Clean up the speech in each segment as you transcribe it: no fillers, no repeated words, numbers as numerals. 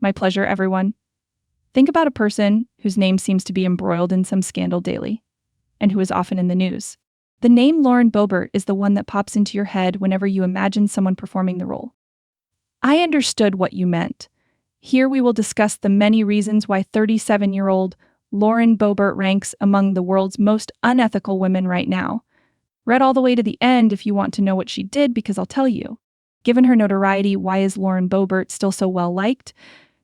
My pleasure, everyone. Think about a person whose name seems to be embroiled in some scandal daily, and who is often in the news. The name Lauren Boebert is the one that pops into your head whenever you imagine someone performing the role. I understood what you meant. Here we will discuss the many reasons why 37-year-old Lauren Boebert ranks among the world's most unethical women right now. Read all the way to the end if you want to know what she did, because I'll tell you. Given her notoriety, why is Lauren Boebert still so well liked?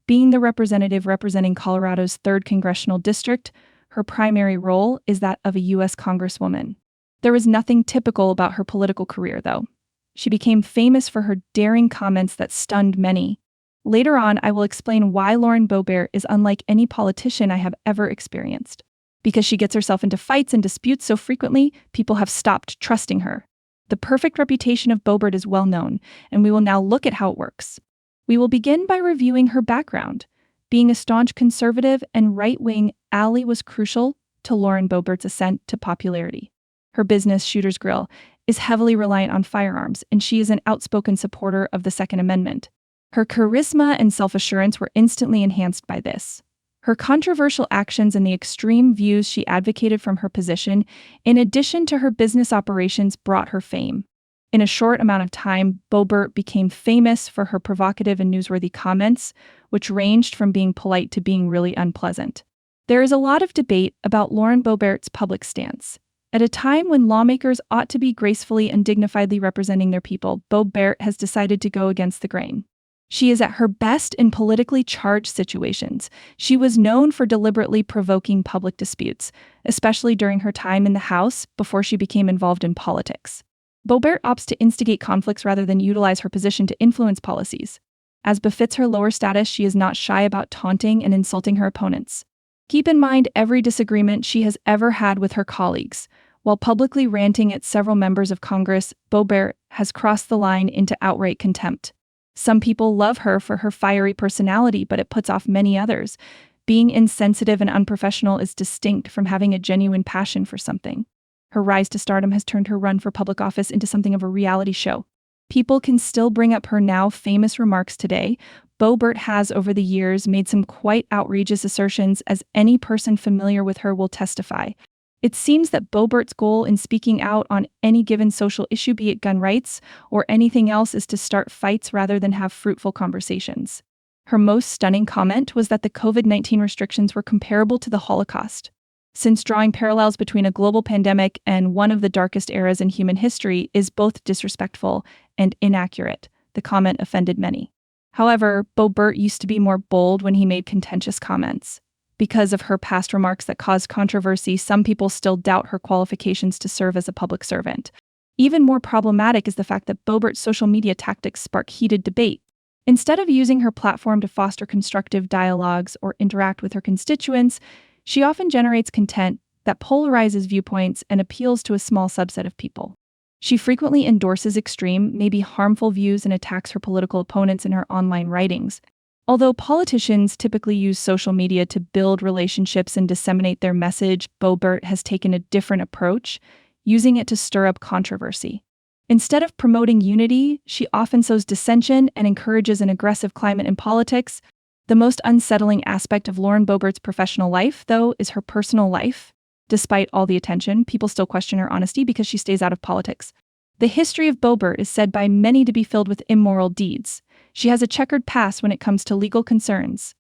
Being the representative representing Colorado's 3rd Congressional District, her primary role is that of a U.S. Congresswoman. There was nothing typical about her political career, though. She became famous for her daring comments that stunned many. Later on, I will explain why Lauren Boebert is unlike any politician I have ever experienced. Because she gets herself into fights and disputes so frequently, people have stopped trusting her. The perfect reputation of Boebert is well known, and we will now look at how it works. We will begin by reviewing her background. Being a staunch conservative and right-wing ally was crucial to Lauren Boebert's ascent to popularity. Her business, Shooter's Grill, is heavily reliant on firearms, and she is an outspoken supporter of the Second Amendment. Her charisma and self-assurance were instantly enhanced by this. Her controversial actions and the extreme views she advocated from her position, in addition to her business operations, brought her fame. In a short amount of time, Boebert became famous for her provocative and newsworthy comments, which ranged from being polite to being really unpleasant. There is a lot of debate about Lauren Boebert's public stance. At a time when lawmakers ought to be gracefully and dignifiedly representing their people, Boebert has decided to go against the grain. She is at her best in politically charged situations. She was known for deliberately provoking public disputes, especially during her time in the House before she became involved in politics. Boebert opts to instigate conflicts rather than utilize her position to influence policies. As befits her lower status, she is not shy about taunting and insulting her opponents. Keep in mind every disagreement she has ever had with her colleagues. While publicly ranting at several members of Congress, Boebert has crossed the line into outright contempt. Some people love her for her fiery personality, but it puts off many others. Being insensitive and unprofessional is distinct from having a genuine passion for something. Her rise to stardom has turned her run for public office into something of a reality show. People can still bring up her now famous remarks today. Boebert has, over the years, made some quite outrageous assertions, as any person familiar with her will testify. It seems that Boebert's goal in speaking out on any given social issue, be it gun rights or anything else, is to start fights rather than have fruitful conversations. Her most stunning comment was that the COVID-19 restrictions were comparable to the Holocaust. Since drawing parallels between a global pandemic and one of the darkest eras in human history is both disrespectful and inaccurate, the comment offended many. However, Boebert used to be more bold when he made contentious comments. Because of her past remarks that caused controversy, some people still doubt her qualifications to serve as a public servant. Even more problematic is the fact that Boebert's social media tactics spark heated debate. Instead of using her platform to foster constructive dialogues or interact with her constituents, she often generates content that polarizes viewpoints and appeals to a small subset of people. She frequently endorses extreme, maybe harmful views and attacks her political opponents in her online writings. Although politicians typically use social media to build relationships and disseminate their message, Boebert has taken a different approach, using it to stir up controversy. Instead of promoting unity, she often sows dissension and encourages an aggressive climate in politics. The most unsettling aspect of Lauren Boebert's professional life, though, is her personal life. Despite all the attention, people still question her honesty because she stays out of politics. The history of Boebert is said by many to be filled with immoral deeds. She has a checkered past when it comes to legal concerns.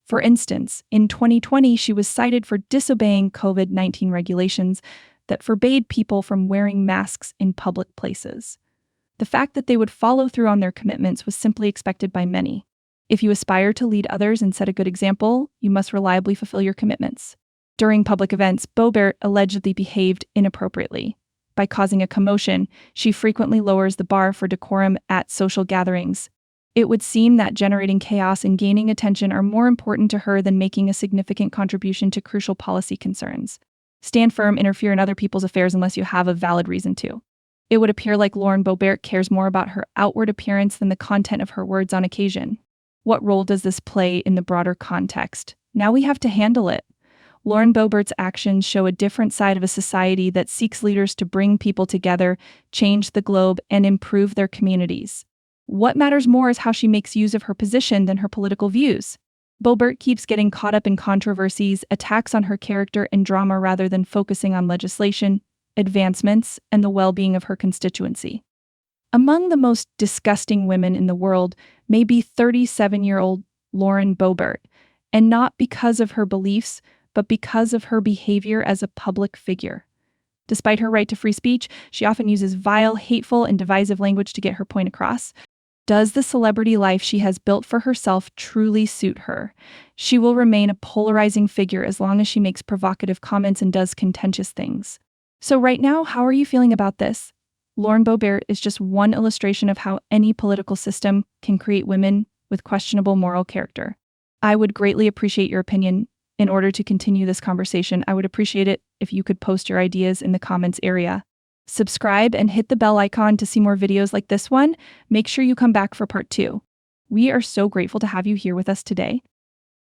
For instance, in 2020, she was cited for disobeying COVID-19 regulations that forbade people from wearing masks in public places. The fact that they would follow through on their commitments was simply expected by many. If you aspire to lead others and set a good example, you must reliably fulfill your commitments. During public events, Boebert allegedly behaved inappropriately. By causing a commotion, she frequently lowers the bar for decorum at social gatherings. It would seem that generating chaos and gaining attention are more important to her than making a significant contribution to crucial policy concerns. Stand firm, interfere in other people's affairs unless you have a valid reason to. It would appear like Lauren Boebert cares more about her outward appearance than the content of her words on occasion. What role does this play in the broader context? Now we have to handle it. Lauren Boebert's actions show a different side of a society that seeks leaders to bring people together, change the globe, and improve their communities. What matters more is how she makes use of her position than her political views. Boebert keeps getting caught up in controversies, attacks on her character, and drama rather than focusing on legislation, advancements, and the well-being of her constituency. Among the most disgusting women in the world may be 37-year-old Lauren Boebert, and not because of her beliefs, but because of her behavior as a public figure. Despite her right to free speech, she often uses vile, hateful, and divisive language to get her point across. Does the celebrity life she has built for herself truly suit her? She will remain a polarizing figure as long as she makes provocative comments and does contentious things. So right now, how are you feeling about this? Lauren Boebert is just one illustration of how any political system can create women with questionable moral character. I would greatly appreciate your opinion. In order to continue this conversation, I would appreciate it if you could post your ideas in the comments area. Subscribe and hit the bell icon to see more videos like this one. Make sure you come back for part 2. We are so grateful to have you here with us today.